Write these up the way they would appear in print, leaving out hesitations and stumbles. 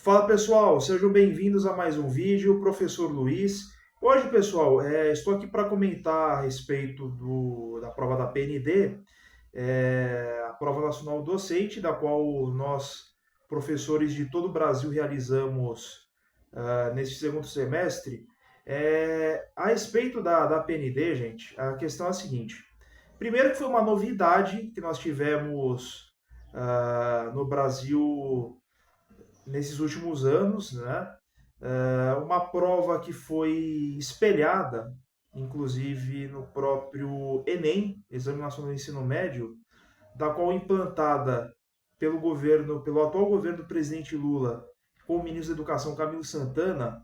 Fala pessoal, sejam bem-vindos a mais um vídeo, professor Luiz. Hoje, pessoal, estou aqui para comentar a respeito da prova da PND, a Prova Nacional Docente, da qual nós, professores de todo o Brasil, realizamos neste segundo semestre. A respeito da PND, gente, a questão é a seguinte. Primeiro que foi uma novidade que nós tivemos no Brasil nesses últimos anos, né? Uma prova que foi espelhada, inclusive no próprio Enem, Exame Nacional do Ensino Médio, da qual implantada pelo atual governo do presidente Lula, com o ministro da Educação Camilo Santana,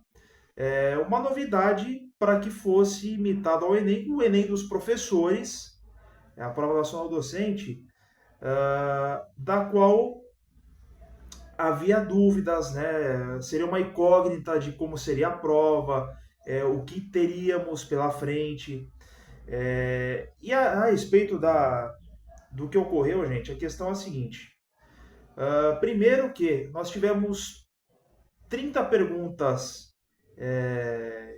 uma novidade para que fosse imitado ao Enem, o Enem dos professores, a prova nacional docente, da qual havia dúvidas, né? Seria uma incógnita de como seria a prova, o que teríamos pela frente. A respeito do que ocorreu, gente, a questão é a seguinte. Primeiro que nós tivemos 30 perguntas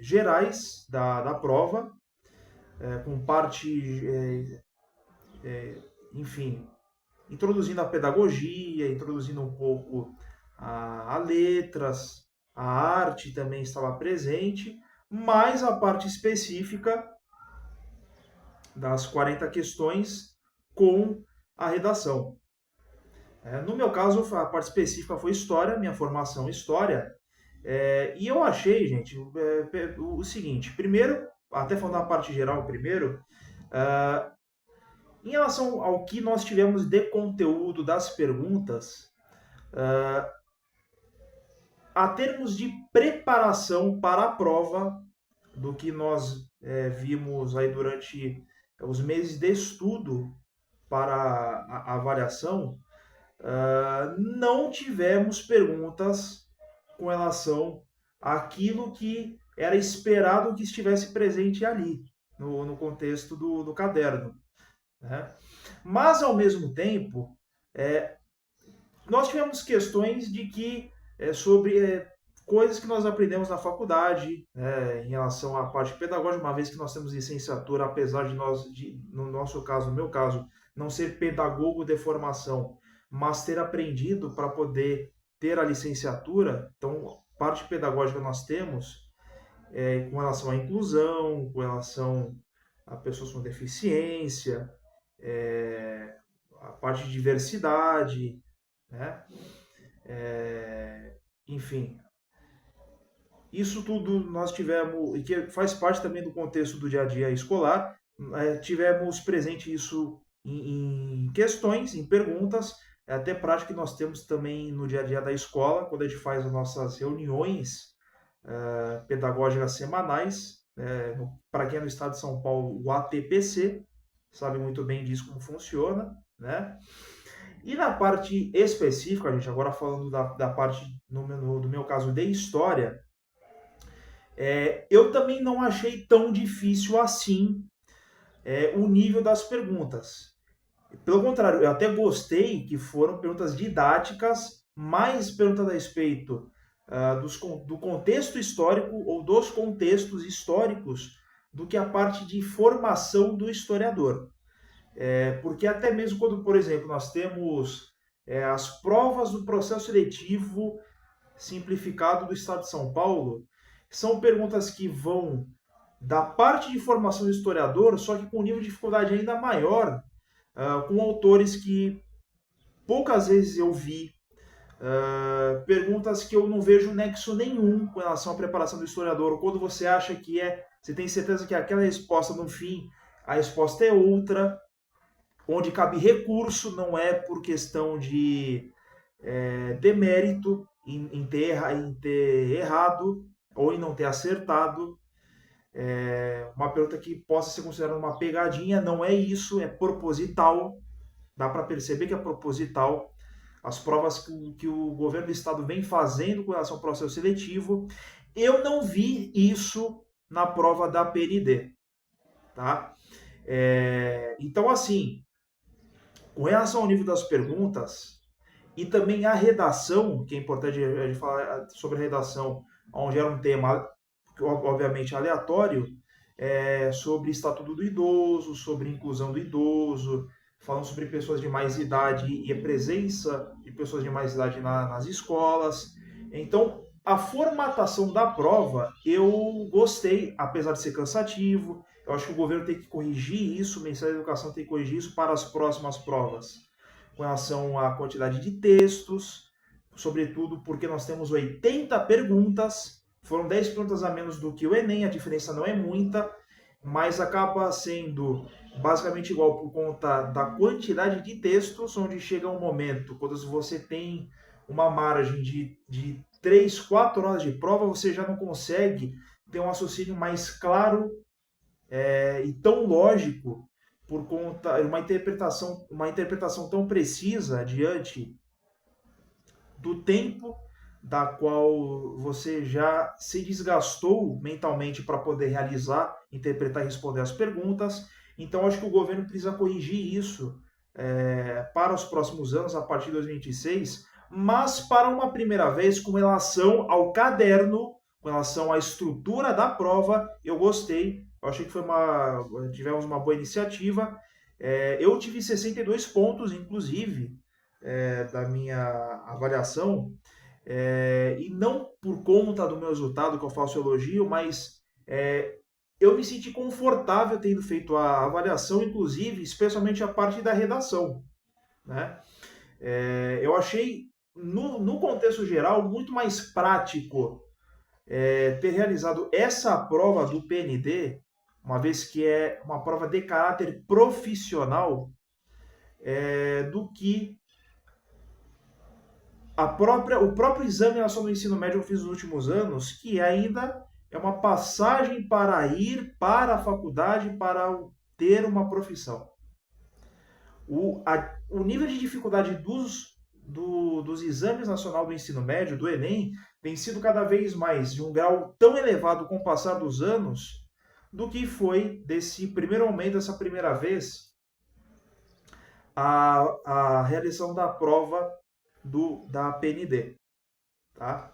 gerais da prova, com parte, enfim, introduzindo a pedagogia, introduzindo um pouco a letras, a arte também estava presente, mais a parte específica das 40 questões com a redação. No meu caso, a parte específica foi história, minha formação história, e eu achei, gente, o seguinte, primeiro, até falando da parte geral primeiro, em relação ao que nós tivemos de conteúdo das perguntas, a termos de preparação para a prova, do que nós vimos aí durante os meses de estudo para a avaliação, não tivemos perguntas com relação àquilo que era esperado que estivesse presente ali, no contexto do caderno. Né? Mas, ao mesmo tempo, nós tivemos questões de que sobre coisas que nós aprendemos na faculdade, em relação à parte pedagógica, uma vez que nós temos licenciatura, apesar de nós, no nosso caso, no meu caso, não ser pedagogo de formação, mas ter aprendido para poder ter a licenciatura. Então, parte pedagógica nós temos com relação à inclusão, com relação a pessoas com deficiência, a parte de diversidade, né? Enfim, isso tudo nós tivemos, e que faz parte também do contexto do dia a dia escolar, tivemos presente isso em questões, em perguntas, até prática que nós temos também no dia a dia da escola, quando a gente faz as nossas reuniões pedagógicas semanais, para quem é no estado de São Paulo, o ATPC, sabe muito bem disso como funciona, né? E na parte específica, gente, agora falando da parte, do meu caso, de história, eu também não achei tão difícil assim o nível das perguntas. Pelo contrário, eu até gostei que foram perguntas didáticas, mais perguntas a respeito do contexto histórico ou dos contextos históricos do que a parte de formação do historiador. Porque até mesmo quando, por exemplo, nós temos as provas do processo seletivo simplificado do Estado de São Paulo, são perguntas que vão da parte de formação do historiador, só que com um nível de dificuldade ainda maior, com autores que poucas vezes eu vi, perguntas que eu não vejo nexo nenhum com relação à preparação do historiador, ou quando você acha que você tem certeza que aquela resposta no fim, a resposta é outra, onde cabe recurso, não é por questão de demérito em ter errado ou em não ter acertado. Uma pergunta que possa ser considerada uma pegadinha, não é isso, é proposital. Dá para perceber que é proposital. As provas que o governo do estado vem fazendo com relação ao processo seletivo, eu não vi isso na prova da PND. Tá? Então, assim, com relação ao nível das perguntas, E também a redação, que é importante a gente falar sobre a redação, onde era um tema, obviamente, aleatório, sobre estatuto do idoso, sobre inclusão do idoso, falando sobre pessoas de mais idade e a presença de pessoas de mais idade nas escolas. Então, a formatação da prova eu gostei, apesar de ser cansativo. Eu acho que o governo tem que corrigir isso, o Ministério da Educação tem que corrigir isso para as próximas provas, com relação à quantidade de textos, sobretudo porque nós temos 80 perguntas, foram 10 perguntas a menos do que o Enem, a diferença não é muita, mas acaba sendo basicamente igual por conta da quantidade de textos, onde chega um momento, quando você tem uma margem de 3, 4 horas de prova, você já não consegue ter um raciocínio mais claro e tão lógico por conta de uma interpretação tão precisa diante do tempo da qual você já se desgastou mentalmente para poder realizar, interpretar e responder as perguntas. Então, acho que o governo precisa corrigir isso para os próximos anos, a partir de 2026, mas para uma primeira vez, com relação ao caderno, com relação à estrutura da prova, eu gostei. Eu achei que tivemos uma boa iniciativa. Eu tive 62 pontos, inclusive, da minha avaliação, e não por conta do meu resultado, que eu faço elogio, mas eu me senti confortável tendo feito a avaliação, inclusive, especialmente a parte da redação, né? Eu achei, no contexto geral, muito mais prático ter realizado essa prova do PND, uma vez que é uma prova de caráter profissional, do que o próprio Exame Nacional do Ensino Médio que eu fiz nos últimos anos, que ainda é uma passagem para ir para a faculdade para ter uma profissão. O nível de dificuldade dos exames nacional do ensino médio, do Enem, tem sido cada vez mais de um grau tão elevado com o passar dos anos, do que foi desse primeiro momento, dessa primeira vez, a realização da prova da PND. Tá?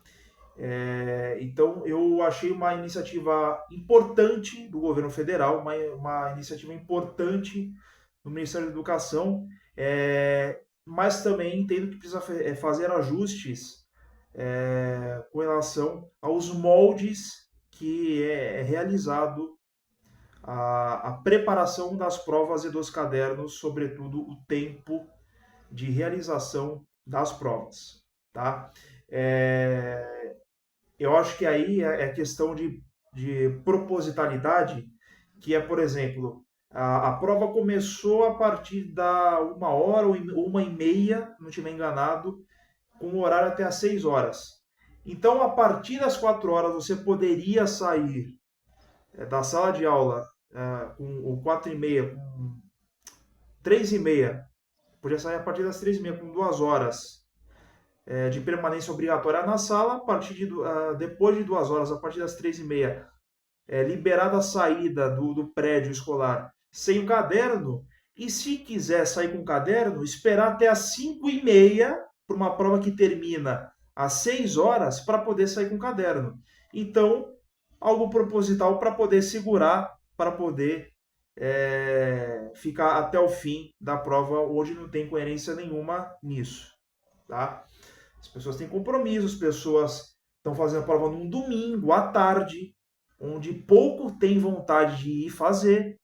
Então, eu achei uma iniciativa importante do governo federal, uma iniciativa importante do Ministério da Educação, mas também entendo que precisa fazer ajustes com relação aos moldes que é realizado a preparação das provas e dos cadernos, sobretudo o tempo de realização das provas. Tá? Eu acho que aí é questão de propositalidade, que é, por exemplo, a prova começou a partir da 1 hora ou 1h30, não estiver enganado, com o horário até às 6 horas. Então, a partir das 4 horas, você poderia sair da sala de aula com 4h30, com 3h30, podia sair a partir das 3h30, com 2 horas de permanência obrigatória na sala, depois de 2 horas, a partir das 3h30, liberada a saída do prédio escolar sem o caderno, e se quiser sair com o caderno, esperar até as 5h30 para uma prova que termina às 6 horas para poder sair com o caderno. Então, algo proposital para poder segurar, para poder ficar até o fim da prova, onde não tem coerência nenhuma nisso. Tá? As pessoas têm compromisso, as pessoas estão fazendo a prova num domingo, à tarde, onde pouco tem vontade de ir fazer,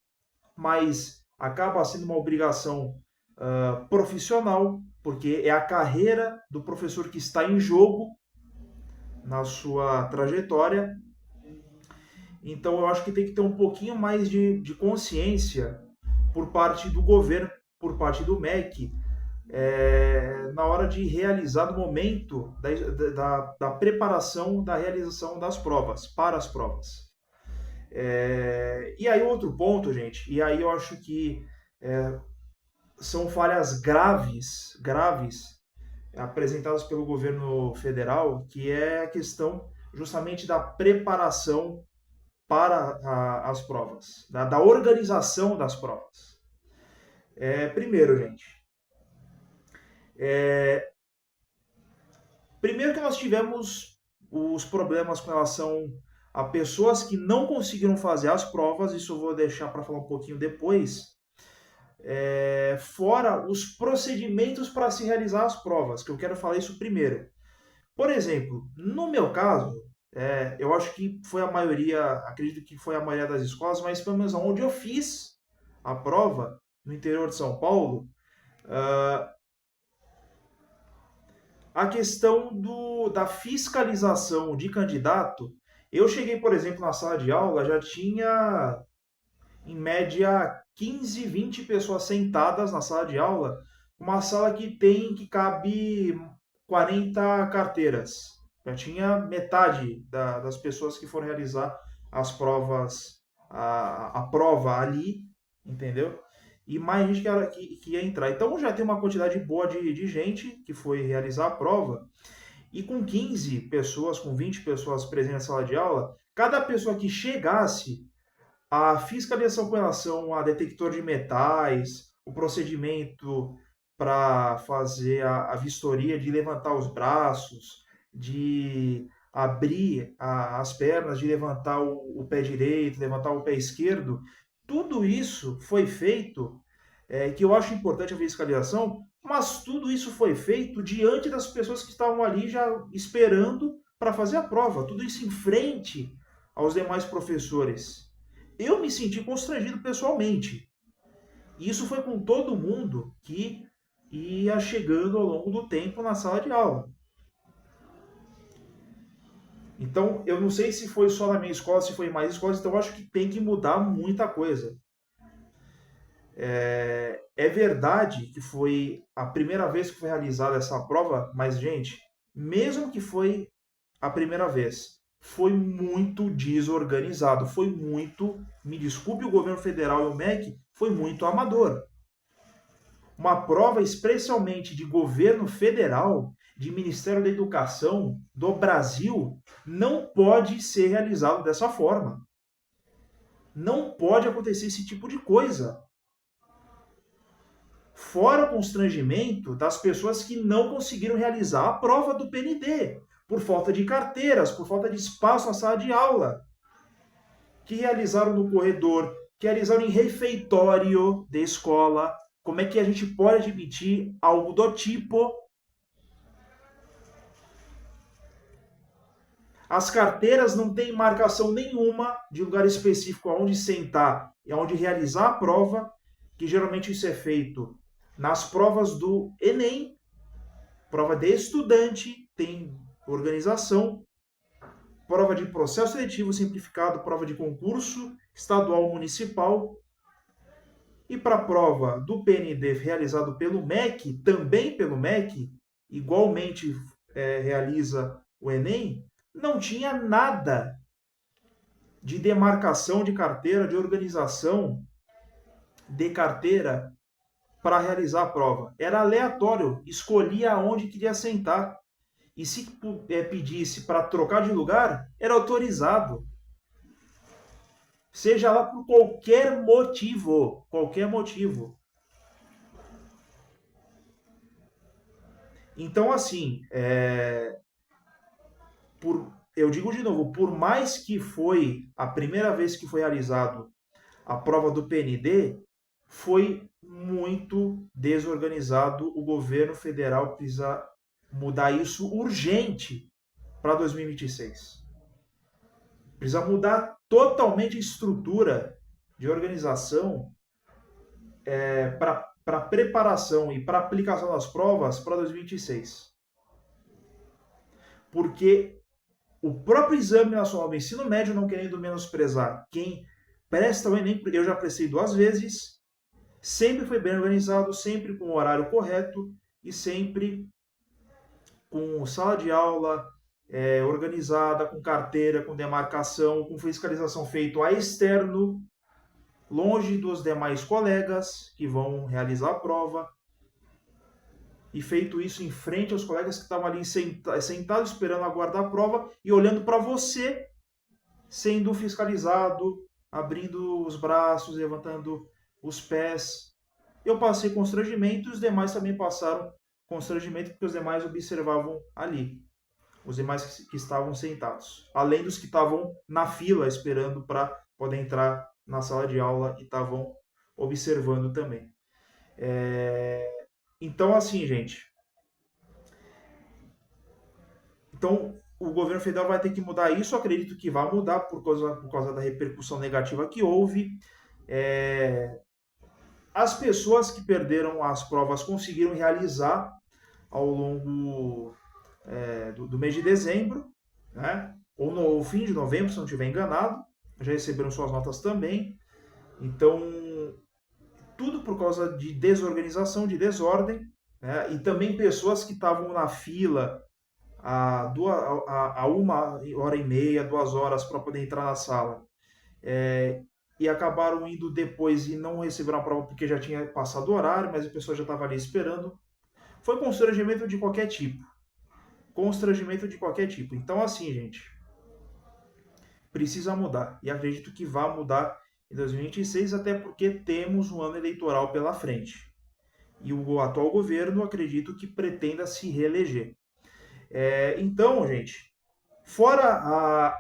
mas acaba sendo uma obrigação profissional, porque é a carreira do professor que está em jogo na sua trajetória. Então eu acho que tem que ter um pouquinho mais de consciência por parte do governo, por parte do MEC, na hora de realizar, no momento da preparação da realização das provas, para as provas. E aí outro ponto, gente, e aí eu acho que são falhas graves apresentadas pelo governo federal, que é a questão justamente da preparação para as provas, da organização das provas. Primeiro, gente, Primeiro que nós tivemos os problemas com relação a pessoas que não conseguiram fazer as provas, isso eu vou deixar para falar um pouquinho depois. Fora os procedimentos para se realizar as provas, que eu quero falar isso primeiro. Por exemplo, no meu caso, eu acho que foi a maioria, acredito que foi a maioria das escolas, mas pelo menos onde eu fiz a prova, no interior de São Paulo, a questão da fiscalização de candidato, eu cheguei, por exemplo, na sala de aula, já tinha em média 15, 20 pessoas sentadas na sala de aula, uma sala que cabe 40 carteiras. Já tinha metade das pessoas que foram realizar as provas, a prova ali, entendeu? E mais gente que ia entrar. Então já tem uma quantidade boa de gente que foi realizar a prova. E com 15 pessoas, com 20 pessoas presentes na sala de aula, cada pessoa que chegasse, a fiscalização com relação a detector de metais, o procedimento para fazer a vistoria de levantar os braços, de abrir as pernas, de levantar o pé direito, levantar o pé esquerdo, tudo isso foi feito, que eu acho importante a fiscalização, mas tudo isso foi feito diante das pessoas que estavam ali já esperando para fazer a prova, tudo isso em frente aos demais professores. Eu me senti constrangido pessoalmente. Isso foi com todo mundo que ia chegando ao longo do tempo na sala de aula. Então, eu não sei se foi só na minha escola, se foi em mais escolas, então eu acho que tem que mudar muita coisa. É verdade que foi a primeira vez que foi realizada essa prova, mas, gente, mesmo que foi a primeira vez, foi muito desorganizado, foi muito, me desculpe o governo federal e o MEC, foi muito amador. Uma prova especialmente de governo federal, de Ministério da Educação do Brasil, não pode ser realizado dessa forma. Não pode acontecer esse tipo de coisa. Fora o constrangimento das pessoas que não conseguiram realizar a prova do PND, por falta de carteiras, por falta de espaço na sala de aula, que realizaram no corredor, que realizaram em refeitório de escola. Como é que a gente pode admitir algo do tipo? As carteiras não têm marcação nenhuma de lugar específico aonde sentar e aonde realizar a prova, que geralmente isso é feito nas provas do Enem, prova de estudante, tem organização, prova de processo seletivo simplificado, prova de concurso estadual municipal. E para a prova do PND realizado pelo MEC, também pelo MEC, igualmente realiza o Enem, não tinha nada de demarcação de carteira, de organização de carteira para realizar a prova. Era aleatório, escolhia onde queria sentar. E se pedisse para trocar de lugar, era autorizado. Seja lá por qualquer motivo. Qualquer motivo. Então, assim, eu digo de novo, por mais que foi a primeira vez que foi realizado a prova do PND, foi muito desorganizado. O governo federal precisa mudar isso urgente para 2026. Precisa mudar totalmente a estrutura de organização para preparação e para aplicação das provas para 2026. Porque o próprio Exame Nacional do Ensino Médio, não querendo menosprezar quem presta o Enem, eu já prestei 2 vezes, sempre foi bem organizado, sempre com o horário correto e sempre com sala de aula organizada, com carteira, com demarcação, com fiscalização feita a externo, longe dos demais colegas que vão realizar a prova. E feito isso em frente aos colegas que estavam ali sentados esperando aguardar a prova e olhando para você sendo fiscalizado, abrindo os braços, levantando os pés. Eu passei constrangimento e os demais também passaram constrangimento porque os demais observavam ali. os demais que estavam sentados, além dos que estavam na fila esperando para poder entrar na sala de aula e estavam observando também. Então, assim, gente. Então, o governo federal vai ter que mudar isso. Eu acredito que vai mudar por causa da repercussão negativa que houve. As pessoas que perderam as provas conseguiram realizar ao longo do mês de dezembro, né? Ou no fim de novembro, se não estiver enganado, já receberam suas notas também. Então, tudo por causa de desorganização, de desordem, né? E também pessoas que estavam na fila a 1 hora e meia, 2 horas para poder entrar na sala. E acabaram indo depois e não receberam a prova porque já tinha passado o horário, mas a pessoa já estava ali esperando. Foi constrangimento de qualquer tipo. Constrangimento de qualquer tipo. Então, assim, gente, precisa mudar. E acredito que vai mudar em 2026, até porque temos um ano eleitoral pela frente. E o atual governo, acredito que pretenda se reeleger. Então, gente, fora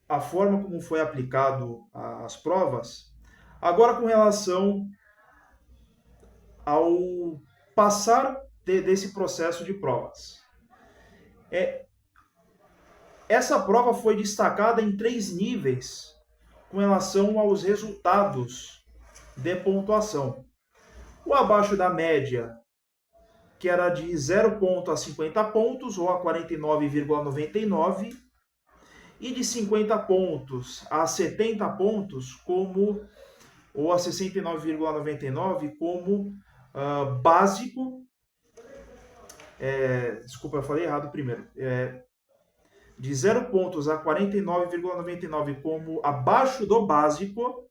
a forma como foi aplicado as provas, agora com relação ao passar desse processo de provas. Essa prova foi destacada em 3 níveis com relação aos resultados de pontuação. O abaixo da média, que era de 0 ponto a 50 pontos, ou a 49,99, e de 50 pontos a 70 pontos, ou a 69,99, como básico. Desculpa, eu falei errado primeiro. De 0 pontos a 49,99 como abaixo do básico,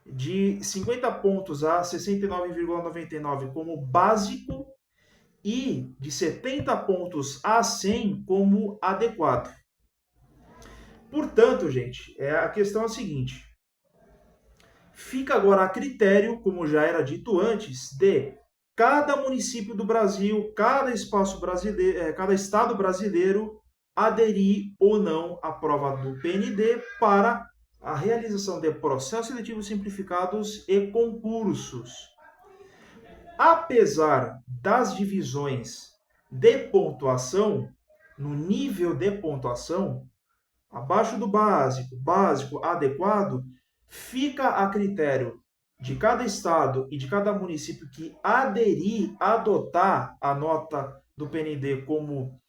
de 50 pontos a 69,99 como básico e de 70 pontos a 100 como adequado. Portanto, gente, a questão é a seguinte. Fica agora a critério, como já era dito antes, de cada município do Brasil, cada espaço brasileiro, cada estado brasileiro aderir ou não à prova do PND para a realização de processos seletivos simplificados e concursos. Apesar das divisões de pontuação, no nível de pontuação, abaixo do básico, básico, adequado, fica a critério de cada estado e de cada município que aderir, adotar a nota do PND como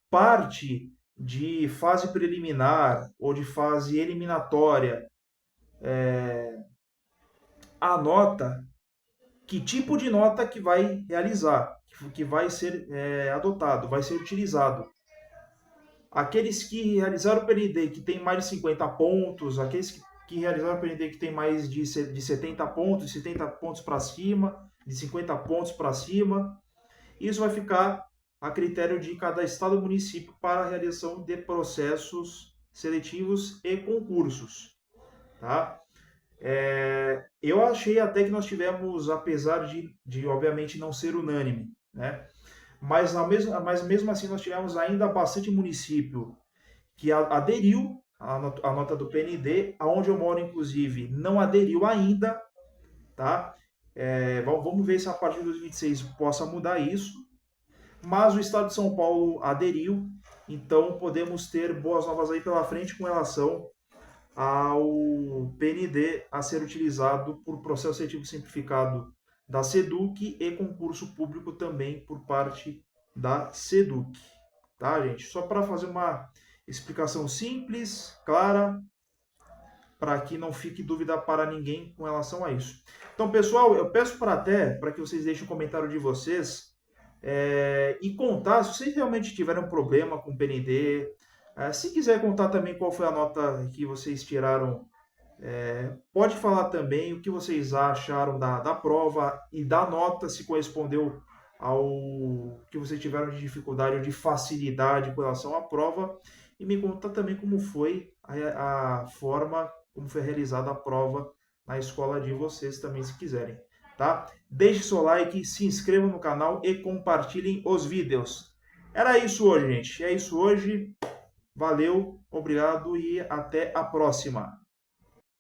parte de fase preliminar ou de fase eliminatória, a nota, que tipo de nota que vai realizar, que vai ser adotado, vai ser utilizado. Aqueles que realizaram o PND que tem mais de 50 pontos, aqueles que realizaram o PND que tem mais de 70 pontos, de 70 pontos para cima, de 50 pontos para cima, isso vai ficar a critério de cada estado e município para a realização de processos seletivos e concursos. Tá? Eu achei até que nós tivemos, apesar de obviamente não ser unânime, né? Mas mesmo assim nós tivemos ainda bastante município que aderiu à nota do PND, aonde eu moro inclusive não aderiu ainda, tá? Vamos ver se a partir de 2026 possa mudar isso, mas o estado de São Paulo aderiu, então podemos ter boas novas aí pela frente com relação ao PND a ser utilizado por processo seletivo simplificado da SEDUC e concurso público também por parte da SEDUC. Tá, gente? Só para fazer uma explicação simples, clara, para que não fique dúvida para ninguém com relação a isso. Então, pessoal, eu peço para que vocês deixem o comentário de vocês e contar se vocês realmente tiveram problema com o PND. Se quiser contar também qual foi a nota que vocês tiraram, pode falar também o que vocês acharam da prova e da nota, se correspondeu ao que vocês tiveram de dificuldade ou de facilidade com relação à prova. E me contar também como foi a forma como foi realizada a prova na escola de vocês também, se quiserem. Tá? Deixe seu like, se inscrevam no canal e compartilhem os vídeos. Era isso hoje, gente. É isso hoje. Valeu, obrigado e até a próxima.